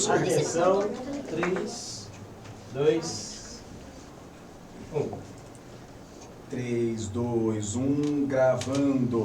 Atenção, 3, 2, 1. 3, 2, 1, gravando.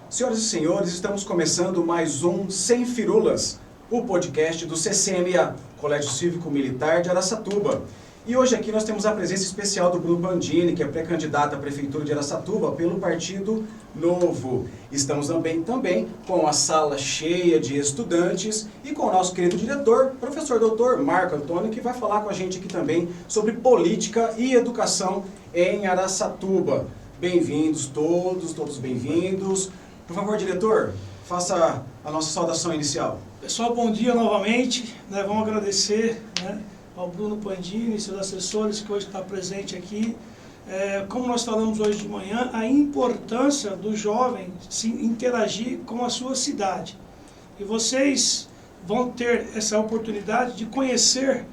Senhoras e senhores, estamos começando mais um Sem Firulas, o podcast do CCMA, Colégio Cívico Militar de Araçatuba. E hoje aqui nós temos a presença especial do Bruno Pandini, que é pré-candidato à Prefeitura de Araçatuba pelo Partido Novo. Estamos também com a sala cheia de estudantes e com o nosso querido diretor, professor doutor Marco Antônio, que vai falar com a gente aqui também sobre política e educação em Araçatuba. Bem-vindos todos bem-vindos. Por favor, diretor, faça a nossa saudação inicial. Pessoal, bom dia novamente. Vamos agradecer ao Bruno Pandini e seus assessores que hoje está presente aqui. Como nós falamos hoje de manhã, a importância do jovem se interagir com a sua cidade. E vocês vão ter essa oportunidade de conhecer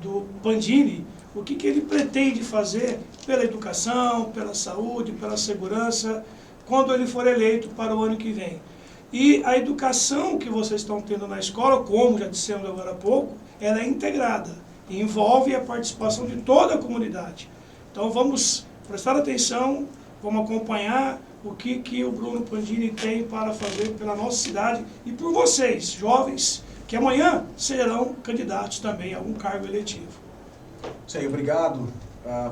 do Pandini o que ele pretende fazer pela educação, pela saúde, pela segurança, quando ele for eleito para o ano que vem. E a educação que vocês estão tendo na escola, como já dissemos agora há pouco, ela é integrada e envolve a participação de toda a comunidade. Então vamos prestar atenção, vamos acompanhar o que o Bruno Pandini tem para fazer pela nossa cidade e por vocês, jovens, que amanhã serão candidatos também a algum cargo eletivo. Isso aí, obrigado,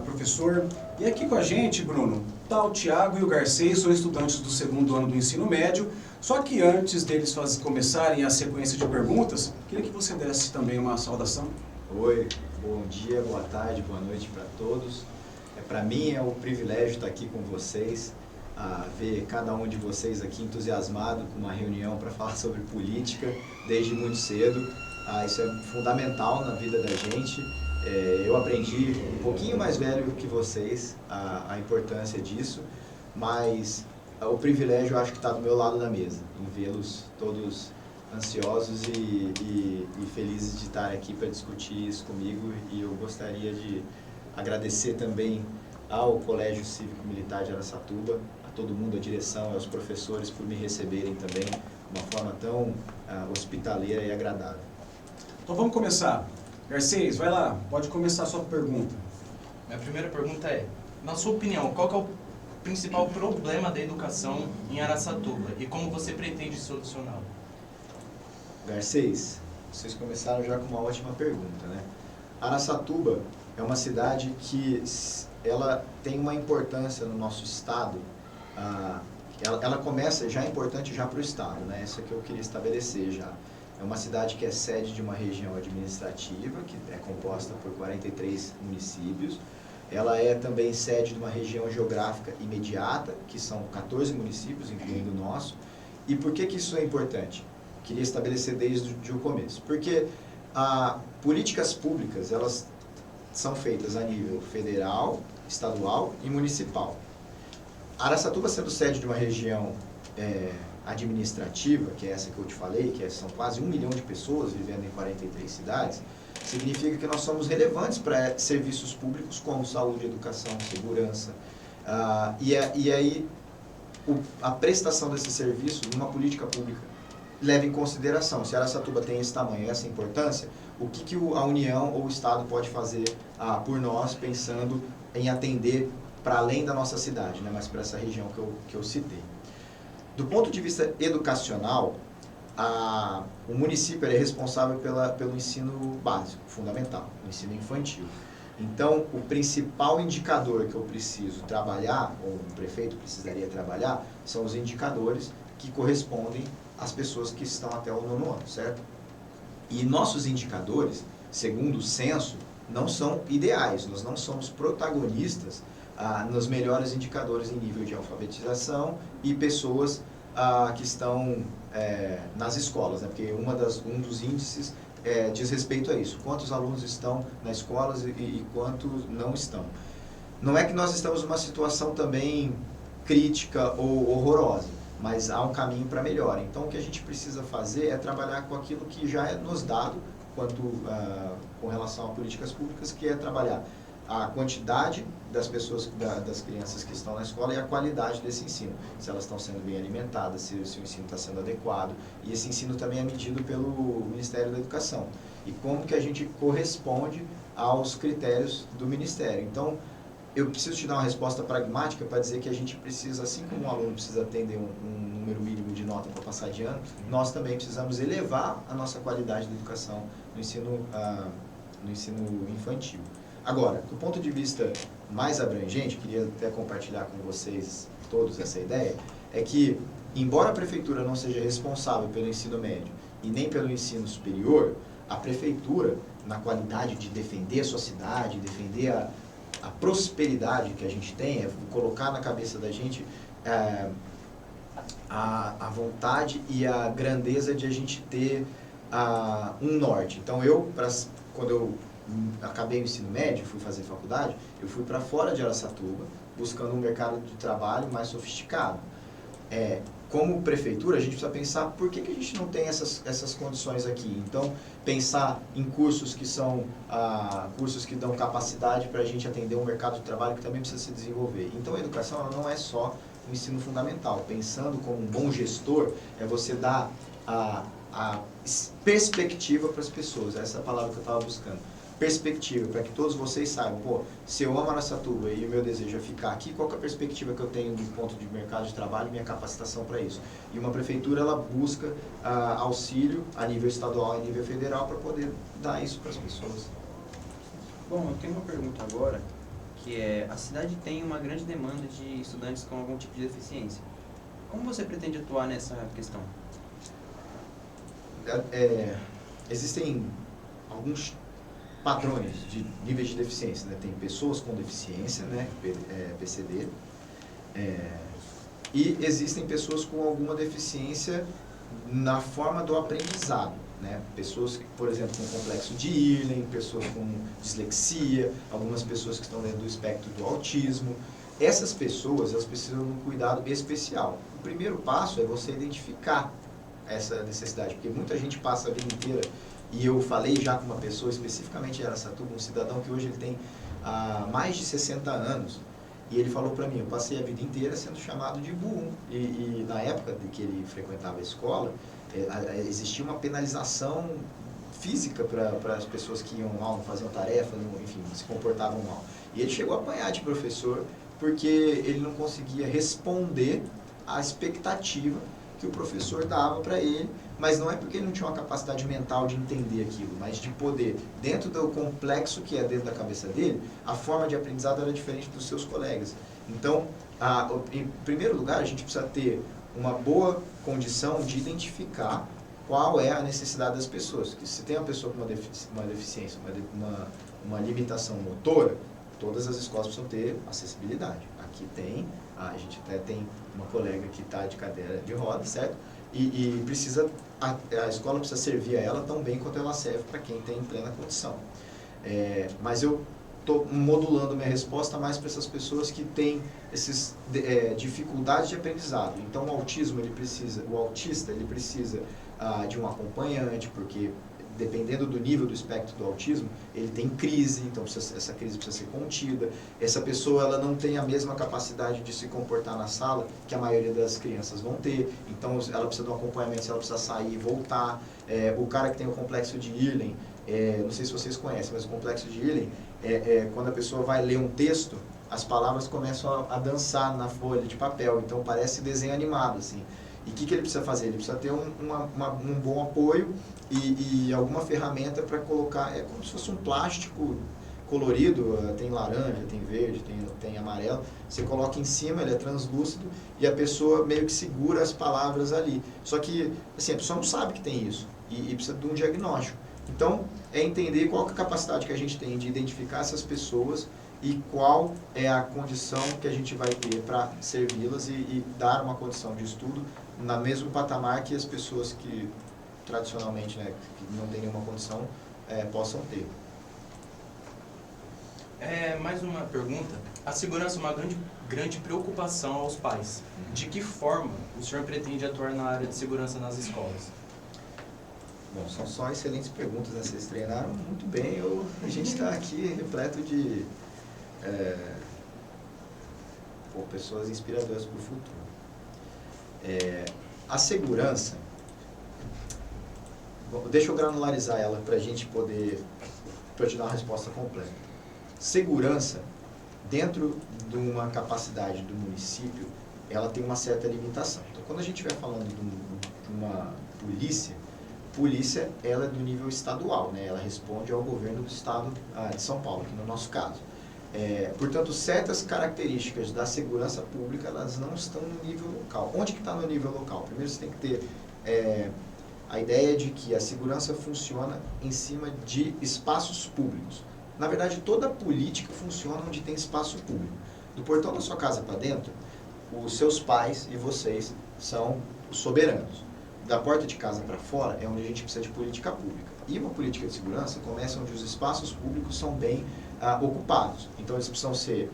professor. E aqui com a gente, Bruno, está o Tiago e o Garcês, são estudantes do segundo ano do ensino médio. Só que antes deles começarem a sequência de perguntas, queria que você desse também uma saudação. Oi, bom dia, boa tarde, boa noite para todos. Para mim é um privilégio estar aqui com vocês, ver cada um de vocês aqui entusiasmado com uma reunião para falar sobre política desde muito cedo. Isso é fundamental na vida da gente. Eu aprendi um pouquinho mais velho que vocês a importância disso, mas o privilégio eu acho que está do meu lado da mesa, em vê-los todos ansiosos e felizes de estar aqui para discutir isso comigo. E eu gostaria de agradecer também ao Colégio Cívico Militar de Araçatuba, a todo mundo, a direção, aos professores por me receberem também de uma forma tão hospitaleira e agradável. Então vamos começar. Garcês, vai lá, pode começar a sua pergunta. Minha primeira pergunta é, na sua opinião, qual que é o principal problema da educação em Araçatuba e como você pretende solucioná-lo? Garcês, vocês começaram já com uma ótima pergunta, né? Araçatuba é uma cidade que ela tem uma importância no nosso estado. Ela começa já importante já para o estado, né? Isso é que eu queria estabelecer já. É uma cidade que é sede de uma região administrativa, que é composta por 43 municípios. Ela é também sede de uma região geográfica imediata, que são 14 municípios, incluindo o nosso. E por que isso é importante? Queria estabelecer desde o começo. Porque políticas públicas, elas são feitas a nível federal, estadual e municipal. Araçatuba sendo sede de uma região administrativa, que é essa que eu te falei, são quase 1 milhão de pessoas vivendo em 43 cidades, significa que nós somos relevantes para serviços públicos como saúde, educação, segurança. E aí a prestação desse serviço numa política pública leva em consideração, se Araçatuba tem esse tamanho, essa importância, o que a União ou o Estado pode fazer por nós, pensando em atender para além da nossa cidade, né, mas para essa região que eu citei. Do ponto de vista educacional, o município é responsável pelo ensino básico, fundamental, o ensino infantil. Então, o principal indicador que eu preciso trabalhar, ou o prefeito precisaria trabalhar, são os indicadores que correspondem às pessoas que estão até o 9º ano, certo? E nossos indicadores, segundo o censo, não são ideais, nós não somos protagonistas nos melhores indicadores em nível de alfabetização e pessoas que estão nas escolas, né? Porque um dos índices diz respeito a isso, quantos alunos estão nas escolas e quantos não estão. Não é que nós estamos numa situação também crítica ou horrorosa, mas há um caminho para melhora. Então o que a gente precisa fazer é trabalhar com aquilo que já é nos dado com relação a políticas públicas, que é trabalhar a quantidade das pessoas, das crianças que estão na escola e a qualidade desse ensino. Se elas estão sendo bem alimentadas, se o ensino está sendo adequado. E esse ensino também é medido pelo Ministério da Educação. e como que a gente corresponde aos critérios do Ministério. Então, eu preciso te dar uma resposta pragmática para dizer que a gente precisa, assim como um aluno precisa atender um número mínimo de nota para passar de ano, nós também precisamos elevar a nossa qualidade de educação no ensino infantil. Agora, do ponto de vista mais abrangente, queria até compartilhar com vocês todos essa ideia, é que, embora a prefeitura não seja responsável pelo ensino médio e nem pelo ensino superior, a prefeitura, na qualidade de defender a sua cidade, defender a prosperidade que a gente tem, é colocar na cabeça da gente a vontade e a grandeza de a gente ter um norte. Então, quando eu acabei o ensino médio, fui fazer faculdade, eu fui para fora de Araçatuba, buscando um mercado de trabalho mais sofisticado. Como prefeitura, a gente precisa pensar por que a gente não tem essas condições aqui. Então, pensar em cursos que são cursos que dão capacidade para a gente atender um mercado de trabalho que também precisa se desenvolver. Então, a educação ela não é só o ensino fundamental. Pensando como um bom gestor, é você dar a perspectiva para as pessoas. Essa é a palavra que eu estava buscando. Perspectiva, para que todos vocês saibam, se eu amo Araçatuba e o meu desejo é ficar aqui, qual que é a perspectiva que eu tenho do ponto de mercado de trabalho e minha capacitação para isso? E uma prefeitura, ela busca auxílio a nível estadual e a nível federal para poder dar isso para as pessoas. Bom, eu tenho uma pergunta agora, que é, a cidade tem uma grande demanda de estudantes com algum tipo de deficiência. Como você pretende atuar nessa questão? Existem alguns padrões de níveis de deficiência, né? Tem pessoas com deficiência, né? PCD, e existem pessoas com alguma deficiência na forma do aprendizado, né? Pessoas, por exemplo, com complexo de Irlen, pessoas com dislexia, algumas pessoas que estão dentro do espectro do autismo. Essas pessoas, elas precisam de um cuidado especial. O primeiro passo é você identificar essa necessidade, porque muita gente passa a vida inteira. E eu falei já com uma pessoa, especificamente em Araçatuba, um cidadão que hoje ele tem mais de 60 anos, e ele falou para mim, eu passei a vida inteira sendo chamado de burro. E na época de que ele frequentava a escola, existia uma penalização física para as pessoas que iam mal, não faziam tarefa, enfim, se comportavam mal. E ele chegou a apanhar de professor, porque ele não conseguia responder à expectativa que o professor dava para ele, mas não é porque ele não tinha uma capacidade mental de entender aquilo, mas de poder, dentro do complexo que é dentro da cabeça dele, a forma de aprendizado era diferente dos seus colegas. Então, em primeiro lugar, a gente precisa ter uma boa condição de identificar qual é a necessidade das pessoas. Que se tem uma pessoa com uma deficiência, uma limitação motora, todas as escolas precisam ter acessibilidade. Aqui tem, a gente até tem uma colega que está de cadeira de roda, certo? E precisa, a escola precisa servir a ela tão bem quanto ela serve para quem tem plena condição. Mas eu estou modulando minha resposta mais para essas pessoas que têm essas dificuldades de aprendizado. Então, o autista ele precisa de um acompanhante, porque dependendo do nível do espectro do autismo, ele tem crise, então essa crise precisa ser contida. Essa pessoa ela não tem a mesma capacidade de se comportar na sala que a maioria das crianças vão ter, então ela precisa de um acompanhamento, ela precisa sair e voltar. O cara que tem o complexo de Irlen, não sei se vocês conhecem, mas o complexo de Irlen quando a pessoa vai ler um texto, as palavras começam a dançar na folha de papel, então parece desenho animado, assim. E o que ele precisa fazer? Ele precisa ter um bom apoio e alguma ferramenta para colocar, como se fosse um plástico colorido, tem laranja, tem verde, tem amarelo, você coloca em cima, ele é translúcido e a pessoa meio que segura as palavras ali. Só que assim, a pessoa não sabe que tem isso e precisa de um diagnóstico. Então, é entender qual que é a capacidade que a gente tem de identificar essas pessoas e qual é a condição que a gente vai ter para servi-las e dar uma condição de estudo na mesmo patamar que as pessoas que tradicionalmente, né, que não têm nenhuma condição, possam ter. Mais uma pergunta. A segurança é uma grande preocupação aos pais. De que forma o senhor pretende atuar na área de segurança nas escolas? Bom, são só excelentes perguntas, né? Vocês treinaram muito bem. A gente está aqui repleto de pessoas inspiradoras para o futuro. A segurança, deixa eu granularizar ela para a gente poder, para te dar uma resposta completa. Segurança, dentro de uma capacidade do município, ela tem uma certa limitação. Então, quando a gente estiver falando de uma polícia, ela é do nível estadual, né? Ela responde ao governo do estado de São Paulo, aqui no nosso caso. Portanto, certas características da segurança pública, elas não estão no nível local. Onde que está no nível local? Primeiro você tem que ter a ideia de que a segurança funciona em cima de espaços públicos. Na verdade, toda política funciona onde tem espaço público. Do portão da sua casa para dentro, os seus pais e vocês são os soberanos. Da porta de casa para fora é onde a gente precisa de política pública. E uma política de segurança começa onde os espaços públicos são bem ocupados. Então eles precisam ser,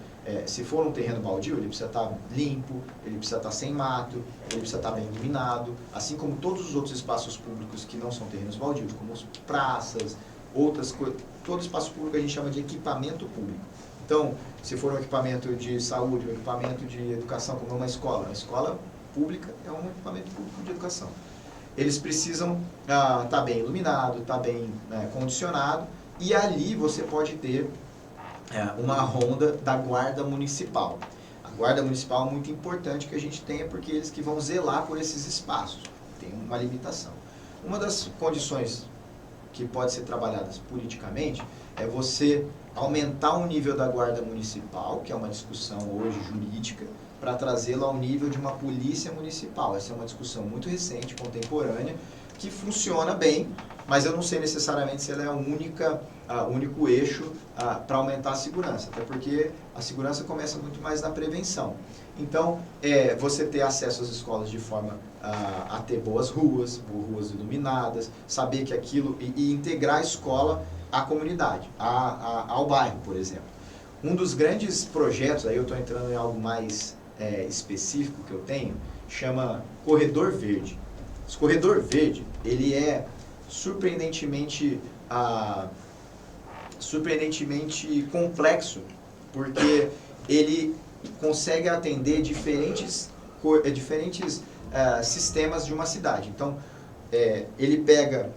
se for um terreno baldio, ele precisa estar limpo, ele precisa estar sem mato, ele precisa estar bem iluminado, assim como todos os outros espaços públicos que não são terrenos baldios, como as praças, outras coisas. Todo espaço público a gente chama de equipamento público. Então, se for um equipamento de saúde, um equipamento de educação, como uma escola pública é um equipamento público de educação. Eles precisam estar bem iluminado, estar bem condicionado, e ali você pode ter uma ronda da guarda municipal. A guarda municipal é muito importante que a gente tenha, porque eles que vão zelar por esses espaços. Tem uma limitação. Uma das condições que pode ser trabalhadas politicamente é você aumentar o nível da guarda municipal, que é uma discussão hoje jurídica, para trazê-lo ao nível de uma polícia municipal. Essa é uma discussão muito recente, contemporânea, que funciona bem, mas eu não sei necessariamente se ela é o único eixo para aumentar a segurança, até porque a segurança começa muito mais na prevenção. Então, você ter acesso às escolas de forma a ter boas ruas iluminadas, saber que aquilo, e integrar a escola à comunidade, ao bairro, por exemplo. Um dos grandes projetos, aí eu estou entrando em algo mais específico que eu tenho, chama Corredor Verde. Esse Corredor Verde, ele é surpreendentemente complexo, porque ele consegue atender diferentes sistemas de uma cidade. Então, ele pega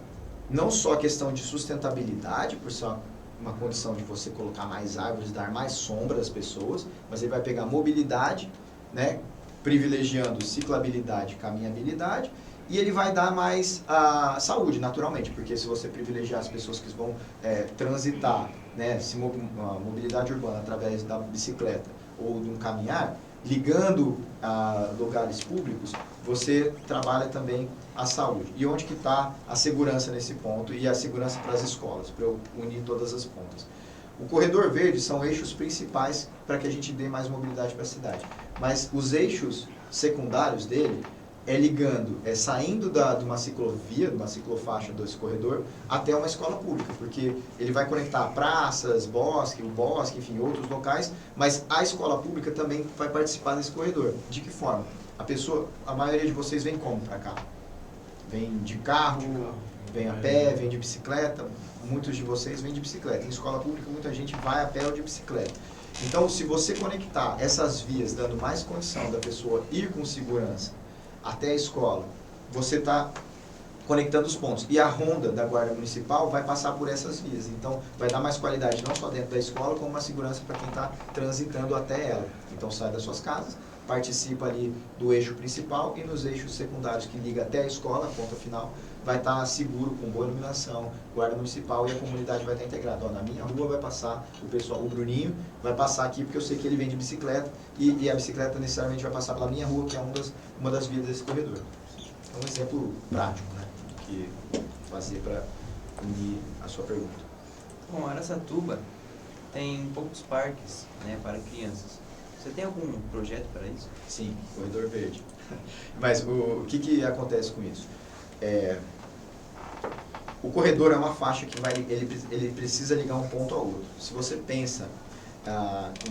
não só a questão de sustentabilidade, por ser uma condição de você colocar mais árvores, dar mais sombra às pessoas, mas ele vai pegar mobilidade, né, privilegiando ciclabilidade e caminhabilidade, e ele vai dar mais saúde, naturalmente, porque se você privilegiar as pessoas que vão transitar, né, mobilidade urbana através da bicicleta ou de um caminhar, ligando a lugares públicos, você trabalha também a saúde. E onde que está a segurança nesse ponto e a segurança para as escolas, para eu unir todas as pontas. O Corredor Verde são eixos principais para que a gente dê mais mobilidade para a cidade. Mas os eixos secundários dele ligando, saindo de uma ciclovia, de uma ciclofaixa desse corredor, até uma escola pública, porque ele vai conectar praças, bosque, enfim, outros locais, mas a escola pública também vai participar desse corredor. De que forma? A maioria de vocês vem como para cá? Vem de carro, vem a pé, vem de bicicleta, muitos de vocês vêm de bicicleta. Em escola pública, muita gente vai a pé ou de bicicleta. Então, se você conectar essas vias, dando mais condição da pessoa ir com segurança até a escola, você está conectando os pontos. E a ronda da Guarda Municipal vai passar por essas vias. Então, vai dar mais qualidade não só dentro da escola, como uma segurança para quem está transitando até ela. Então, sai das suas casas, participa ali do eixo principal, e nos eixos secundários que liga até a escola, a ponta final, vai estar seguro, com boa iluminação, guarda municipal, e a comunidade vai estar integrada. Na minha rua vai passar o Bruninho vai passar aqui, porque eu sei que ele vem de bicicleta, e a bicicleta necessariamente vai passar pela minha rua, que é uma das vias desse corredor. É um exemplo prático, né, do que fazer para unir a sua pergunta. Bom, Araçatuba tem poucos parques, né, para crianças. Você tem algum projeto para isso? Sim, Corredor Verde. Mas o que acontece com isso? O corredor é uma faixa que ele precisa ligar um ponto ao outro. Se você pensa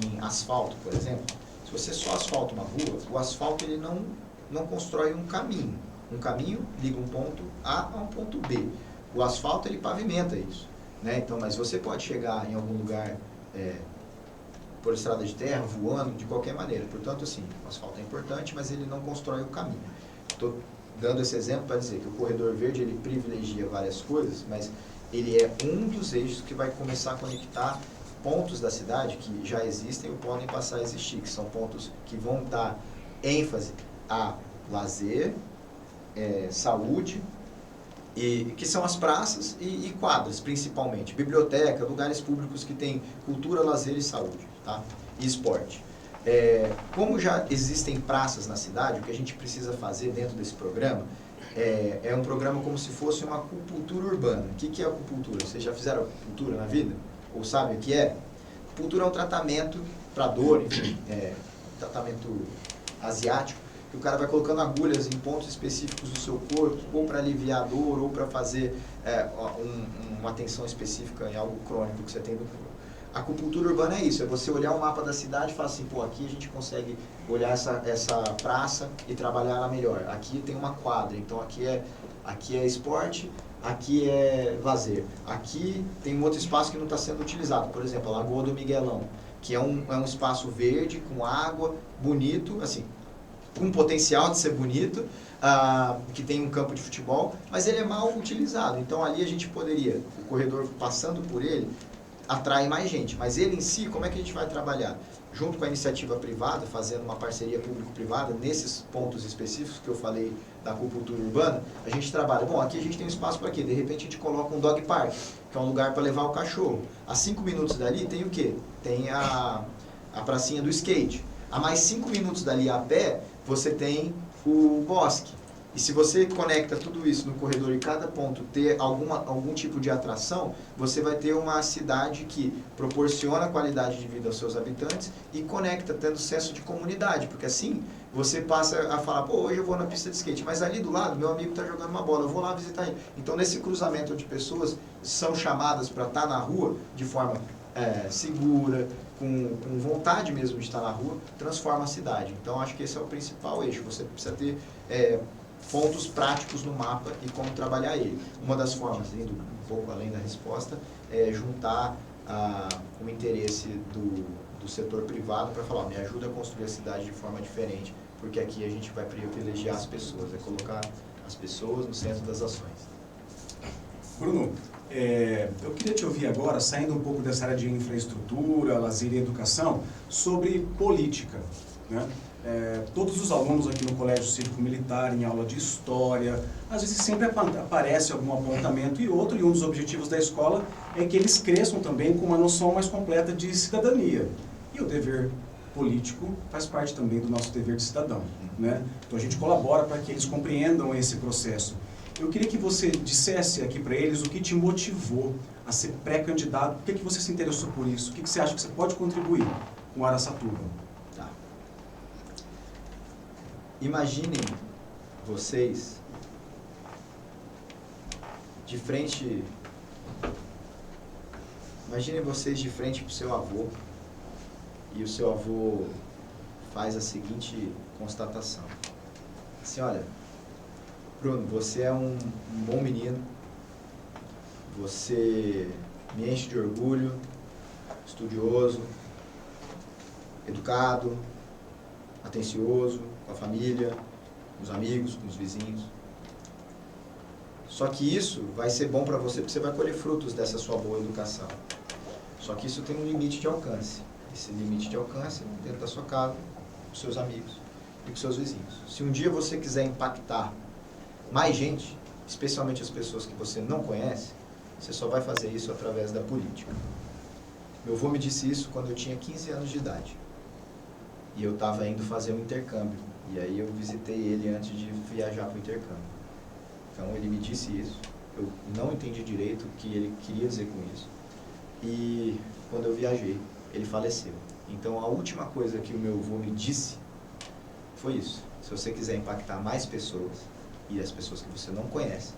em asfalto, por exemplo, se você só asfalta uma rua, o asfalto ele não constrói um caminho. Um caminho liga um ponto A a um ponto B. O asfalto ele pavimenta isso, né? Então, mas você pode chegar em algum lugar por estrada de terra, voando, de qualquer maneira. Portanto, assim, o asfalto é importante, mas ele não constrói o caminho. dando esse exemplo para dizer que o corredor verde ele privilegia várias coisas, mas ele é um dos eixos que vai começar a conectar pontos da cidade que já existem ou podem passar a existir, que são pontos que vão dar ênfase a lazer, saúde, e que são as praças e quadras, principalmente. Biblioteca, lugares públicos que têm cultura, lazer e saúde, tá? E esporte. Como já existem praças na cidade, o que a gente precisa fazer dentro desse programa é um programa como se fosse uma acupuntura urbana. O que é acupuntura? Vocês já fizeram acupuntura na vida? Ou sabem o que é? Acupuntura é um tratamento para dor, enfim, tratamento asiático, que o cara vai colocando agulhas em pontos específicos do seu corpo, ou para aliviar a dor, ou para fazer uma atenção específica em algo crônico que você tem no corpo. A acupuntura urbana é isso, é você olhar o mapa da cidade e falar assim, pô, aqui a gente consegue olhar essa praça e trabalhar ela melhor. Aqui tem uma quadra, então aqui é esporte, aqui é lazer. Aqui tem um outro espaço que não está sendo utilizado, por exemplo, a Lagoa do Miguelão, que é um espaço verde, com água, bonito, assim, com potencial de ser bonito, que tem um campo de futebol, mas ele é mal utilizado. Então ali a gente poderia, o corredor passando por ele, atrai mais gente, mas ele em si, como é que a gente vai trabalhar? Junto com a iniciativa privada, fazendo uma parceria público-privada, nesses pontos específicos que eu falei da acupuntura urbana, a gente trabalha, bom, aqui a gente tem um espaço para quê? De repente a gente coloca um dog park, que é um lugar para levar o cachorro. A 5 minutos dali tem o quê? Tem a pracinha do skate. A mais 5 minutos dali a pé, você tem o bosque. E se você conecta tudo isso no corredor e cada ponto ter algum tipo de atração, você vai ter uma cidade que proporciona qualidade de vida aos seus habitantes e conecta, tendo senso de comunidade, porque assim você passa a falar, pô, hoje eu vou na pista de skate, mas ali do lado meu amigo está jogando uma bola, eu vou lá visitar ele. Então nesse cruzamento de pessoas são chamadas para estar na rua de forma segura, com vontade mesmo de estar na rua, transforma a cidade. Então acho que esse é o principal eixo, você precisa ter pontos práticos no mapa e como trabalhar ele. Uma das formas, indo um pouco além da resposta, é juntar o interesse do setor privado para falar, me ajuda a construir a cidade de forma diferente, porque aqui a gente vai privilegiar as pessoas, colocar as pessoas no centro das ações. Bruno, eu queria te ouvir agora, saindo um pouco dessa área de infraestrutura, lazer e educação, sobre política, né? Todos os alunos aqui no Colégio Cívico Militar, em aula de história, às vezes sempre aparece algum apontamento e outro, e um dos objetivos da escola é que eles cresçam também com uma noção mais completa de cidadania. E o dever político faz parte também do nosso dever de cidadão, né? Então a gente colabora para que eles compreendam esse processo. Eu queria que você dissesse aqui para eles o que te motivou a ser pré-candidato, por que você se interessou por isso, o que você acha que você pode contribuir com Araçatuba. Imaginem vocês de frente para o seu avô e o seu avô faz a seguinte constatação. Assim, olha, Bruno, você é um bom menino, você me enche de orgulho, estudioso, educado, atencioso, com a família, com os amigos, com os vizinhos. Só que isso vai ser bom para você, porque você vai colher frutos dessa sua boa educação. Só que isso tem um limite de alcance. Esse limite de alcance é dentro da sua casa, com os seus amigos e com os seus vizinhos. Se um dia você quiser impactar mais gente, especialmente as pessoas que você não conhece, você só vai fazer isso através da política. Meu avô me disse isso quando eu tinha 15 anos de idade. E eu estava indo fazer um intercâmbio. E aí eu visitei ele antes de viajar para o intercâmbio. Então ele me disse isso. Eu não entendi direito o que ele queria dizer com isso. E quando eu viajei, ele faleceu. Então a última coisa que o meu avô me disse foi isso. Se você quiser impactar mais pessoas, e as pessoas que você não conhece,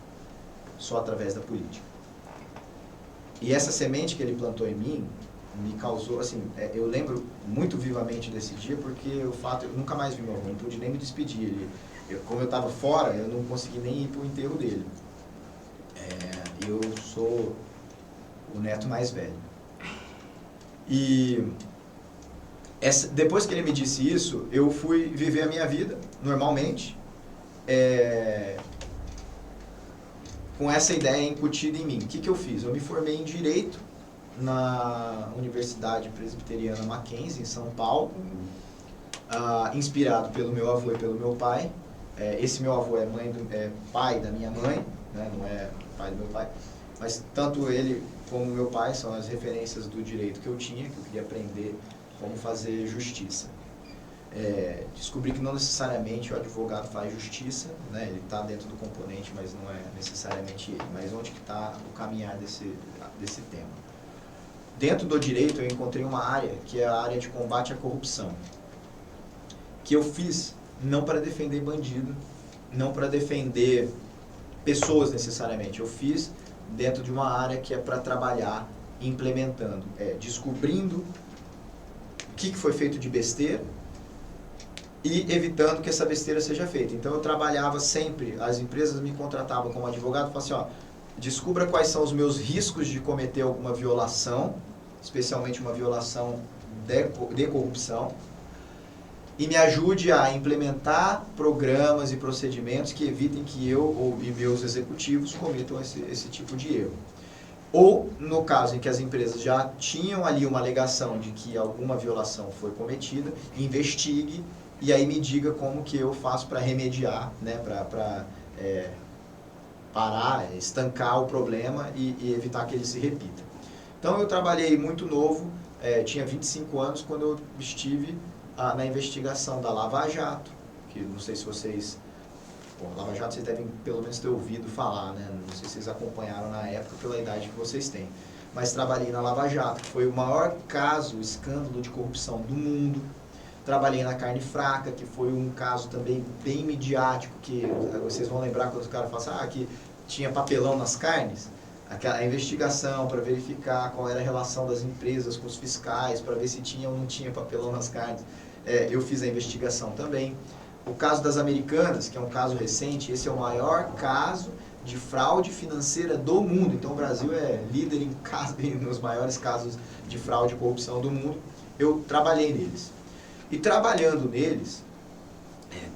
só através da política. E essa semente que ele plantou em mim, me causou, assim, eu lembro muito vivamente desse dia, porque o fato, eu nunca mais vi meu avô, não pude nem me despedir. Como eu estava fora, eu não consegui nem ir para o enterro dele. Eu sou o neto mais velho. E depois que ele me disse isso, eu fui viver a minha vida normalmente, com essa ideia incutida em mim. O que eu fiz? Eu me formei em Direito na Universidade Presbiteriana Mackenzie, em São Paulo, inspirado pelo meu avô e pelo meu pai. Esse meu avô é pai da minha mãe, né? Não é pai do meu pai, mas tanto ele como meu pai são as referências do direito que eu tinha, que eu queria aprender como fazer justiça. Descobri que não necessariamente o advogado faz justiça, né? Ele está dentro do componente, mas não é necessariamente ele. Mas onde que está o caminhar desse tema? Dentro do direito eu encontrei uma área, que é a área de combate à corrupção, que eu fiz não para defender bandido, não para defender pessoas necessariamente. Eu fiz dentro de uma área que é para trabalhar implementando, descobrindo o que foi feito de besteira e evitando que essa besteira seja feita. Então eu trabalhava sempre, as empresas me contratavam como advogado, falavam assim, ó, descubra quais são os meus riscos de cometer alguma violação, especialmente uma violação de corrupção, e me ajude a implementar programas e procedimentos que evitem que eu e meus executivos cometam esse tipo de erro. Ou, no caso em que as empresas já tinham ali uma alegação de que alguma violação foi cometida, investigue e aí me diga como que eu faço para remediar, né, para parar, estancar o problema e evitar que ele se repita. Então eu trabalhei muito novo, tinha 25 anos quando eu estive na investigação da Lava Jato, que não sei se vocês... Bom, Lava Jato vocês devem pelo menos ter ouvido falar, né? Não sei se vocês acompanharam na época pela idade que vocês têm. Mas trabalhei na Lava Jato, que foi o maior caso, escândalo de corrupção do mundo. Trabalhei na Carne Fraca, que foi um caso também bem midiático, que vocês vão lembrar quando os caras falam assim, que tinha papelão nas carnes. A investigação para verificar qual era a relação das empresas com os fiscais, para ver se tinha ou não tinha papelão nas carnes. Eu fiz a investigação também. O caso das Americanas, que é um caso recente, esse é o maior caso de fraude financeira do mundo. Então o Brasil é líder nos maiores casos de fraude e corrupção do mundo. Eu trabalhei neles. E trabalhando neles,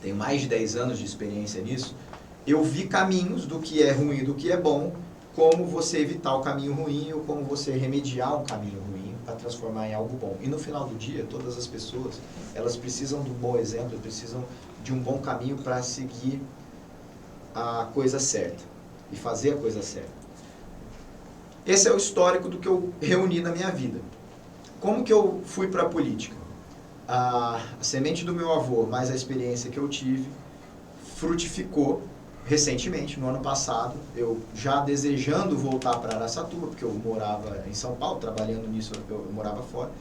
tenho mais de 10 anos de experiência nisso, eu vi caminhos do que é ruim e do que é bom, como você evitar o caminho ruim ou como você remediar um caminho ruim para transformar em algo bom. E no final do dia, todas as pessoas, elas precisam de um bom exemplo, precisam de um bom caminho para seguir a coisa certa e fazer a coisa certa. Esse é o histórico do que eu reuni na minha vida. Como que eu fui para a política? A semente do meu avô, mais a experiência que eu tive, frutificou recentemente, no ano passado, eu já desejando voltar para Araçatuba, porque eu morava em São Paulo, trabalhando nisso, eu morava fora.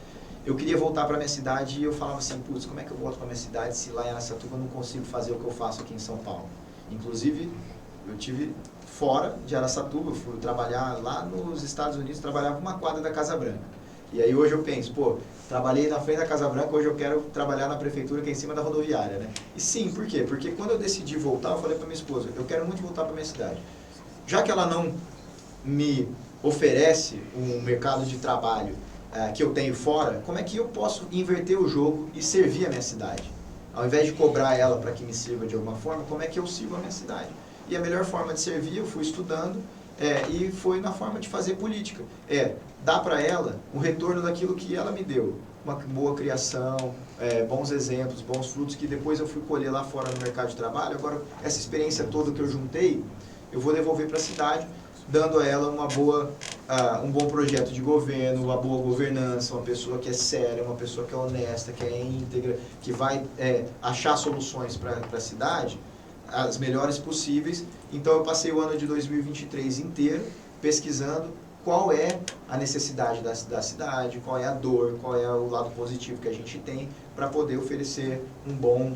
Eu queria voltar para minha cidade e eu falava assim, putz, como é que eu volto para minha cidade se lá em Araçatuba eu não consigo fazer o que eu faço aqui em São Paulo? Inclusive, eu tive fora de Araçatuba, eu fui trabalhar lá nos Estados Unidos, trabalhava numa quadra da Casa Branca. E aí hoje eu penso, trabalhei na frente da Casa Branca, hoje eu quero trabalhar na prefeitura que é em cima da rodoviária, né? E sim, por quê? Porque quando eu decidi voltar, eu falei para minha esposa, eu quero muito voltar para minha cidade. Já que ela não me oferece um mercado de trabalho que eu tenho fora, como é que eu posso inverter o jogo e servir a minha cidade? Ao invés de cobrar ela para que me sirva de alguma forma, como é que eu sirvo a minha cidade? E a melhor forma de servir, eu fui estudando, e foi na forma de fazer política. Dar para ela um retorno daquilo que ela me deu. Uma boa criação, bons exemplos, bons frutos que depois eu fui colher lá fora no mercado de trabalho. Agora, essa experiência toda que eu juntei, eu vou devolver para a cidade, dando a ela um bom projeto de governo, uma boa governança, uma pessoa que é séria, uma pessoa que é honesta, que é íntegra, que vai achar soluções para a cidade, as melhores possíveis. Então eu passei o ano de 2023 inteiro pesquisando qual é a necessidade da cidade, qual é a dor, qual é o lado positivo que a gente tem para poder oferecer um bom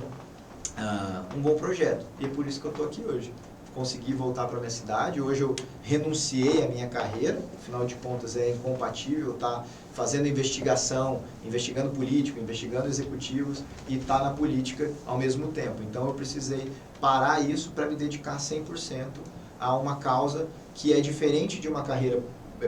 projeto. E é por isso que eu estou aqui hoje. Consegui voltar para a minha cidade, hoje eu renunciei à minha carreira, afinal de contas é incompatível estar fazendo investigação, investigando político, investigando executivos e estar na política ao mesmo tempo. Então eu precisei parar isso para me dedicar 100% a uma causa que é diferente de uma carreira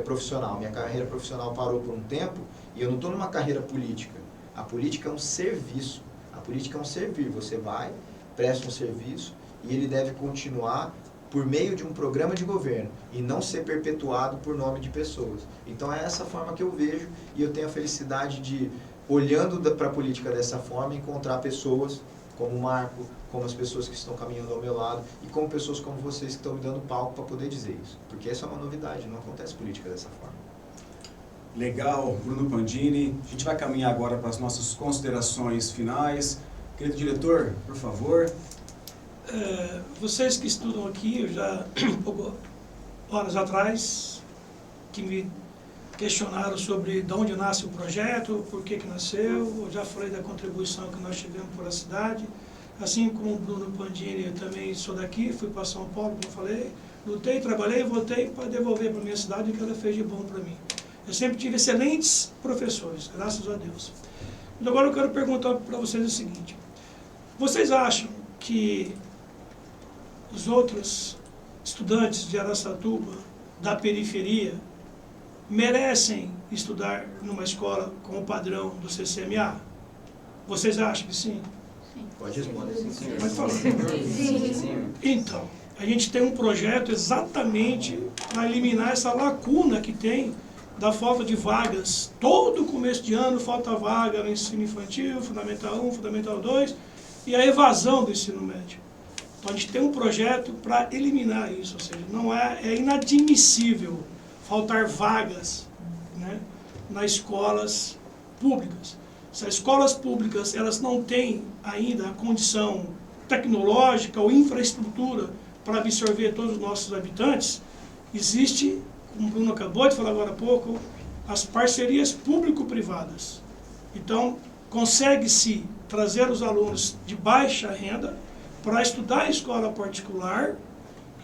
profissional. Minha carreira profissional parou por um tempo e eu não estou numa carreira política. A política é um serviço, a política é um servir. Você vai, presta um serviço e ele deve continuar por meio de um programa de governo e não ser perpetuado por nome de pessoas. Então é essa forma que eu vejo, e eu tenho a felicidade de, olhando para a política dessa forma, encontrar pessoas como o Marco, como as pessoas que estão caminhando ao meu lado, e como pessoas como vocês que estão me dando palco para poder dizer isso. Porque essa é uma novidade, não acontece política dessa forma. Legal, Bruno Pandini. A gente vai caminhar agora para as nossas considerações finais. Querido diretor, por favor. Vocês que estudam aqui, eu já, horas atrás, que me questionaram sobre de onde nasce o projeto, por que nasceu, eu já falei da contribuição que nós tivemos para a cidade, assim como o Bruno Pandini, eu também sou daqui, fui para São Paulo, como eu falei, lutei, trabalhei, voltei para devolver para a minha cidade o que ela fez de bom para mim. Eu sempre tive excelentes professores, graças a Deus. Mas agora eu quero perguntar para vocês o seguinte: vocês acham que os outros estudantes de Araçatuba, da periferia, merecem estudar numa escola com o padrão do CCMA? Vocês acham que sim? Pode responder, sim, senhor. Pode falar. Sim. Então, a gente tem um projeto exatamente para eliminar essa lacuna que tem da falta de vagas. Todo começo de ano falta vaga no ensino infantil, Fundamental 1, Fundamental 2, e a evasão do ensino médio. Então a gente tem um projeto para eliminar isso, ou seja, não é inadmissível faltar vagas, né, nas escolas públicas. Se as escolas públicas elas não têm ainda a condição tecnológica ou infraestrutura para absorver todos os nossos habitantes, existe, como o Bruno acabou de falar agora há pouco, as parcerias público-privadas. Então, consegue-se trazer os alunos de baixa renda para estudar em escola particular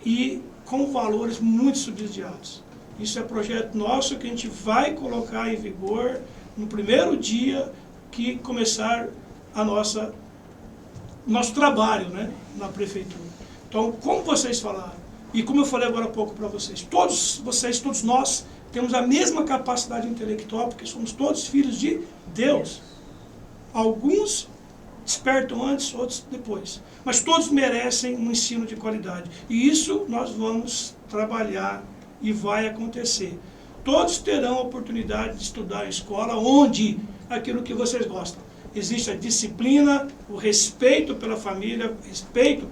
e com valores muito subsidiados. Isso é projeto nosso que a gente vai colocar em vigor no primeiro dia que começar a nosso trabalho, né, na prefeitura. Então, como vocês falaram, e como eu falei agora há pouco para vocês, todos nós temos a mesma capacidade intelectual, porque somos todos filhos de Deus. Alguns despertam antes, outros depois. Mas todos merecem um ensino de qualidade. E isso nós vamos trabalhar e vai acontecer. Todos terão a oportunidade de estudar em escola onde aquilo que vocês gostam. Existe a disciplina, o respeito pela família, o respeito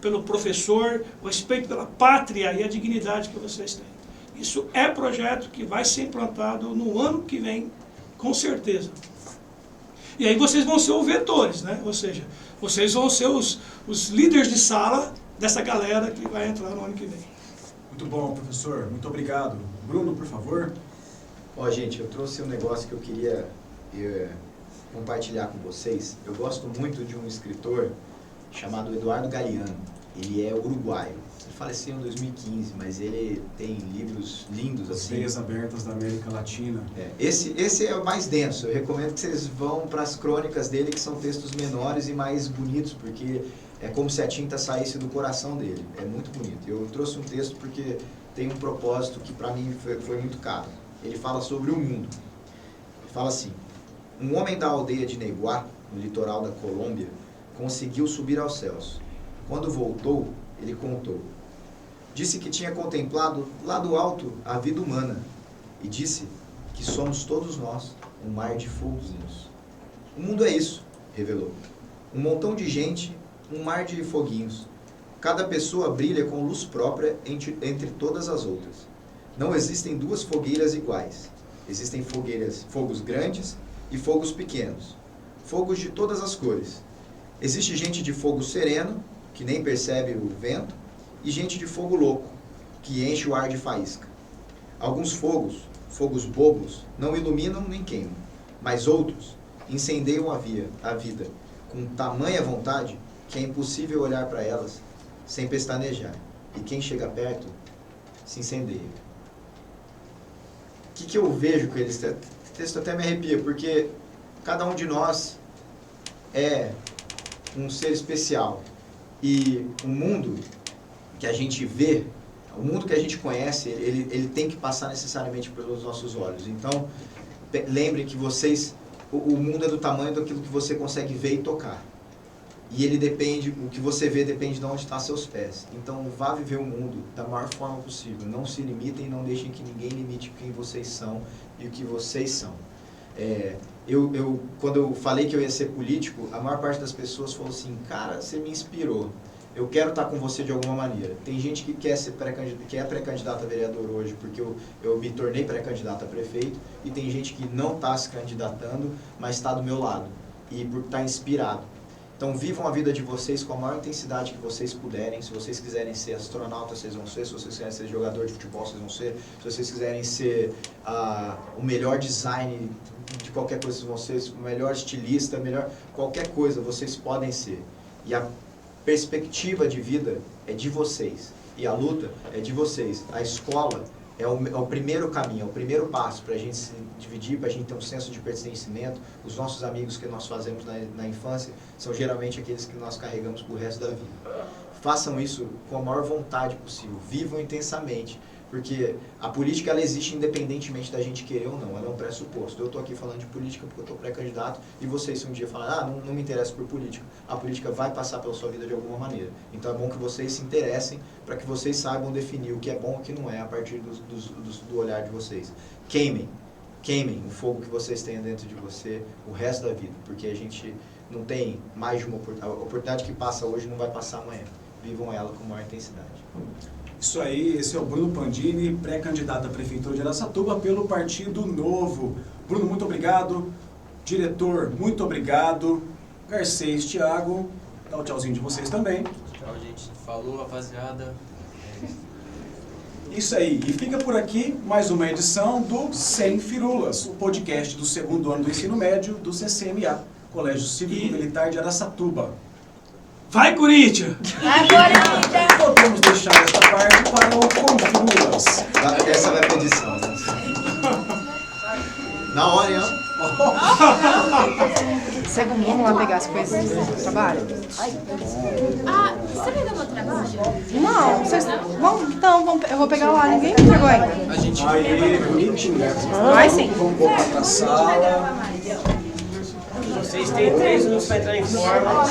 pelo professor, o respeito pela pátria e a dignidade que vocês têm. Isso é projeto que vai ser implantado no ano que vem, com certeza. E aí vocês vão ser os vetores, né? Ou seja, vocês vão ser os líderes de sala dessa galera que vai entrar no ano que vem. Muito bom, professor. Muito obrigado. Bruno, por favor. Ó, gente, eu trouxe um negócio que eu queria compartilhar com vocês. Eu gosto muito de um escritor chamado Eduardo Galeano. Ele é uruguaio. Ele faleceu em 2015, mas ele tem livros lindos As assim. Veias Abertas da América Latina. Esse é o mais denso. Eu recomendo que vocês vão para as crônicas dele, que são textos menores e mais bonitos, porque é como se a tinta saísse do coração dele. É muito bonito. Eu trouxe um texto porque tem um propósito que para mim foi muito caro. Ele fala sobre o mundo. Ele fala assim: um homem da aldeia de Neguá, no litoral da Colômbia, conseguiu subir aos céus. Quando voltou, ele contou. Disse que tinha contemplado lá do alto a vida humana e disse que somos todos nós um mar de foguinhos. O mundo é isso, revelou. Um montão de gente, um mar de foguinhos. Cada pessoa brilha com luz própria entre todas as outras. Não existem duas fogueiras iguais. Existem fogos grandes e fogos pequenos. Fogos de todas as cores. Existe gente de fogo sereno, que nem percebe o vento, e gente de fogo louco, que enche o ar de faísca. Alguns fogos bobos, não iluminam nem queimam, mas outros incendeiam a vida com tamanha vontade que é impossível olhar para elas sem pestanejar, e quem chega perto se incendeia. O que eu vejo com eles? O texto até me arrepia, porque cada um de nós é um ser especial, e o mundo que a gente vê, o mundo que a gente conhece, ele tem que passar necessariamente pelos nossos olhos. Então, lembre que o mundo é do tamanho daquilo que você consegue ver e tocar. E ele depende, o que você vê depende de onde estão seus pés. Então vá viver o mundo da maior forma possível. Não se limitem e não deixem que ninguém limite quem vocês são e o que vocês são. Quando eu falei que eu ia ser político, a maior parte das pessoas falou assim, cara, você me inspirou. Eu quero estar com você de alguma maneira. Tem gente que quer ser pré-candidato a vereador hoje, porque eu me tornei pré-candidato a prefeito, e tem gente que não está se candidatando, mas está do meu lado, e por estar inspirado. Então vivam a vida de vocês com a maior intensidade que vocês puderem. Se vocês quiserem ser astronauta, vocês vão ser. Se vocês quiserem ser jogador de futebol, vocês vão ser. Se vocês quiserem ser o melhor design de qualquer coisa, vocês vão ser. O melhor estilista, qualquer coisa, vocês podem ser. E a perspectiva de vida é de vocês. E a luta é de vocês. A escola é o primeiro caminho, é o primeiro passo para a gente se dividir, para a gente ter um senso de pertencimento. Os nossos amigos que nós fazemos na infância são geralmente aqueles que nós carregamos pro resto da vida. Façam isso com a maior vontade possível, vivam intensamente, porque a política ela existe independentemente da gente querer ou não, ela é um pressuposto. Eu estou aqui falando de política porque eu estou pré-candidato, e vocês se um dia falarem, não me interesso por política, a política vai passar pela sua vida de alguma maneira. Então é bom que vocês se interessem, para que vocês saibam definir o que é bom e o que não é, a partir do olhar de vocês. Queimem o fogo que vocês têm dentro de você o resto da vida, porque a gente não tem mais de uma oportunidade. A oportunidade que passa hoje não vai passar amanhã. Vivam ela com maior intensidade. Isso aí, esse é o Bruno Pandini, pré-candidato à Prefeitura de Araçatuba pelo Partido Novo. Bruno, muito obrigado. Diretor, muito obrigado. Garcês, Thiago, dá o tchauzinho de vocês também. Tchau, gente. Falou, rapaziada. Isso aí, e fica por aqui mais uma edição do Sem Firulas, o podcast do segundo ano do ensino médio do CCMA, Colégio Cívico Militar de Araçatuba. Vai, Corinthians! Podemos deixar esta parte para o Com Firulas. Essa vai para edição. Né? Na hora, hein? Vamos lá pegar as coisas do trabalho? Você pegou meu trabalho? Não, vocês vão, então, eu vou pegar lá, ninguém me pegou ainda. Aí, bonitinho. Vai sim. Vamos voltar para a sala. Vocês têm 3 minutos para entrar em forma.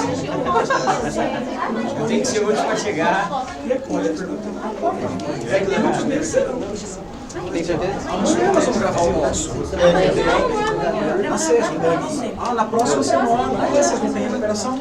Eu tenho que ser o último a chegar. Tem certeza? Nós vamos gravar o nosso. Na sexta. Na próxima semana. Aí vocês não têm recuperação?